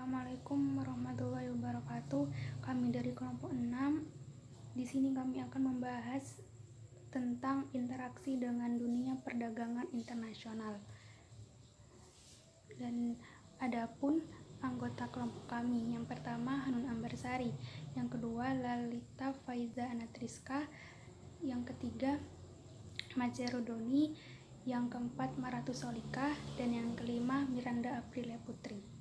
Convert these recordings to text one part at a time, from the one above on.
Assalamualaikum warahmatullahi wabarakatuh. Kami dari kelompok 6. Di sini kami akan membahas tentang interaksi dengan dunia perdagangan internasional. Dan adapun anggota kelompok kami, yang pertama Hanun Ambarsari, yang kedua Lalita Faiza Anatriska, yang ketiga Majeru Doni, yang keempat Maratu Solika, dan yang kelima Miranda Aprilia Putri.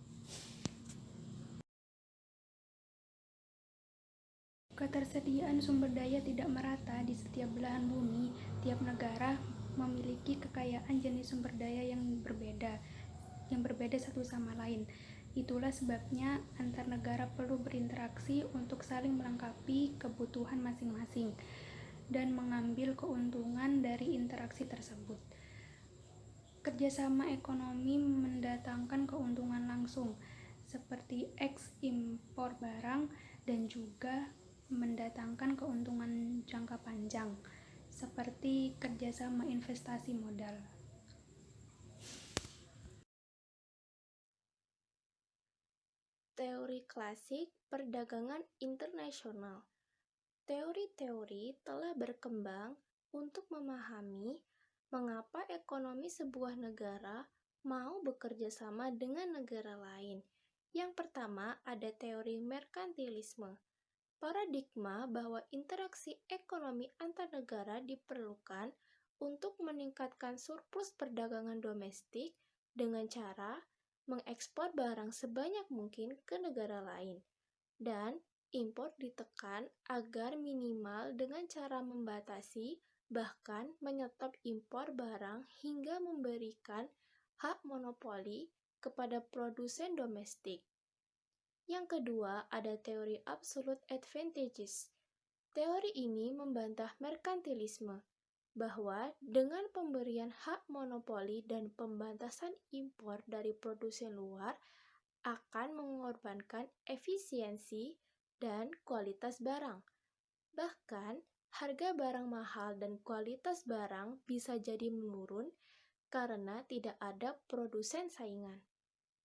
Ketersediaan sumber daya tidak merata di setiap belahan bumi. Tiap negara memiliki kekayaan jenis sumber daya yang berbeda satu sama lain. Itulah sebabnya antar negara perlu berinteraksi untuk saling melengkapi kebutuhan masing-masing dan mengambil keuntungan dari interaksi tersebut. Kerjasama ekonomi mendatangkan keuntungan langsung, seperti ekspor barang, dan juga mendatangkan keuntungan jangka panjang, seperti kerjasama investasi modal. Teori klasik perdagangan internasional. Teori-teori telah berkembang untuk memahami mengapa ekonomi sebuah negara mau bekerja sama dengan negara lain. Yang pertama ada teori merkantilisme. Paradigma bahwa interaksi ekonomi antar negara diperlukan untuk meningkatkan surplus perdagangan domestik dengan cara mengekspor barang sebanyak mungkin ke negara lain, dan impor ditekan agar minimal dengan cara membatasi bahkan menyetop impor barang hingga memberikan hak monopoli kepada produsen domestik. Yang kedua, ada teori absolute advantages. Teori ini membantah merkantilisme, bahwa dengan pemberian hak monopoli dan pembatasan impor dari produsen luar akan mengorbankan efisiensi dan kualitas barang. Bahkan, harga barang mahal dan kualitas barang bisa jadi menurun karena tidak ada produsen saingan.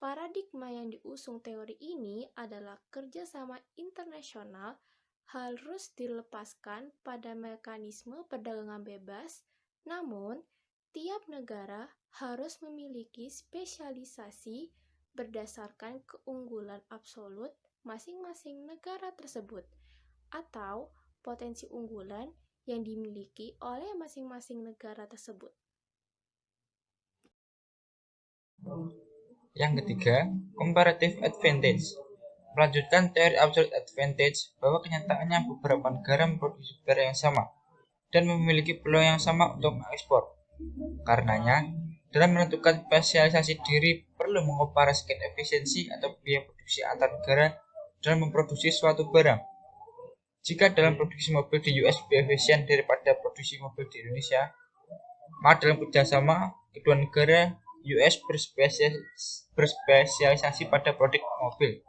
Paradigma yang diusung teori ini adalah kerjasama internasional harus dilepaskan pada mekanisme perdagangan bebas, namun tiap negara harus memiliki spesialisasi berdasarkan keunggulan absolut masing-masing negara tersebut, atau potensi unggulan yang dimiliki oleh masing-masing negara tersebut. Yang ketiga, comparative advantage. Melanjutkan teori absolute advantage bahwa kenyataannya beberapa negara memproduksi barang yang sama dan memiliki peluang yang sama untuk mengekspor. Karenanya, dalam menentukan spesialisasi diri perlu mengkomparasikan efisiensi atau biaya produksi antar negara dalam memproduksi suatu barang. Jika dalam produksi mobil di US lebih efisien daripada produksi mobil di Indonesia, maka dalam kerjasama kedua negara US berspesialisasi pada produk mobil.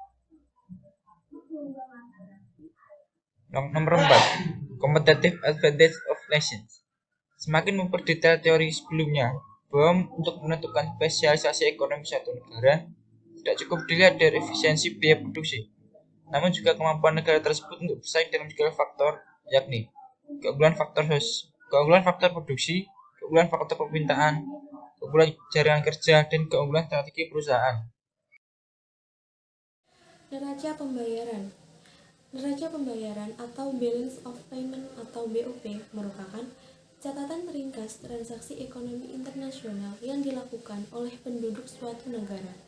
Nomor 4. Competitive advantage of nations. Semakin memperdetail teori sebelumnya, bahwa untuk menentukan spesialisasi ekonomi suatu negara tidak cukup dilihat dari efisiensi biaya produksi, namun juga kemampuan negara tersebut untuk bersaing dalam segala faktor, yakni keunggulan faktor produksi, keunggulan faktor permintaan, keunggulan jaringan kerja, dan keunggulan strategi perusahaan. Neraca pembayaran. Neraca pembayaran atau Balance of Payment atau BOP merupakan catatan ringkas transaksi ekonomi internasional yang dilakukan oleh penduduk suatu negara.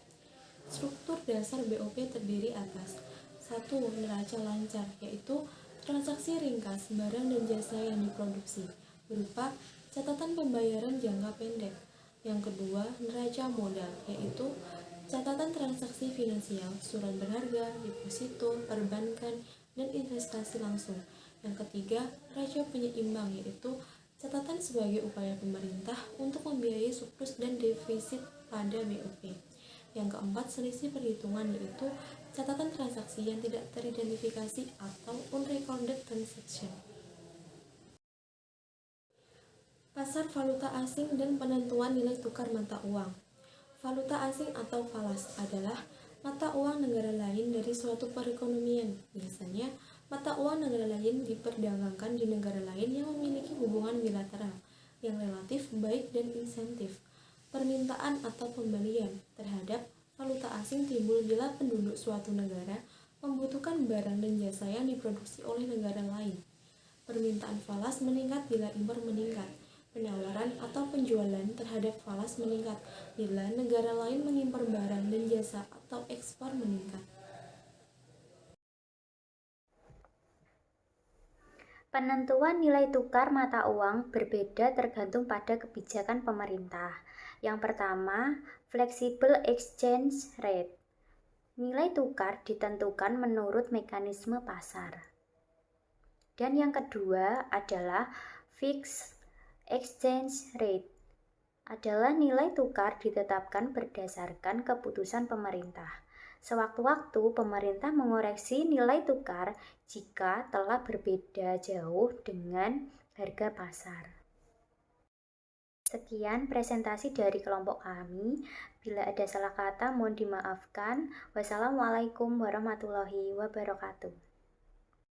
Struktur dasar BOP terdiri atas 1. Neraca lancar, yaitu transaksi ringkas barang dan jasa yang diproduksi, berupa catatan pembayaran jangka pendek. Yang kedua, neraca modal, yaitu catatan transaksi finansial, surat berharga, deposito, perbankan, dan investasi langsung. Yang ketiga, neraca penyeimbang, yaitu catatan sebagai upaya pemerintah untuk membiayai surplus dan defisit pada BOP. Yang keempat, selisih perhitungan, yaitu catatan transaksi yang tidak teridentifikasi atau unrecorded transaction. Pasar valuta asing dan penentuan nilai tukar mata uang. Valuta asing atau falas adalah mata uang negara lain dari suatu perekonomian. Biasanya, mata uang negara lain diperdagangkan di negara lain yang memiliki hubungan bilateral yang relatif baik dan insentif. Permintaan atau pembelian terhadap valuta asing timbul bila penduduk suatu negara membutuhkan barang dan jasa yang diproduksi oleh negara lain. Permintaan falas meningkat bila impor meningkat. Penawaran atau penjualan terhadap falas meningkat bila negara lain mengimpor barang dan jasa atau ekspor meningkat. Penentuan nilai tukar mata uang berbeda tergantung pada kebijakan pemerintah. Yang pertama, flexible exchange rate. Nilai tukar ditentukan menurut mekanisme pasar. Dan yang kedua adalah fixed exchange rate. Adalah nilai tukar ditetapkan berdasarkan keputusan pemerintah. Sewaktu-waktu pemerintah mengoreksi nilai tukar jika telah berbeda jauh dengan harga pasar. Sekian presentasi dari kelompok kami. Bila ada salah kata mohon dimaafkan. Wassalamualaikum warahmatullahi wabarakatuh.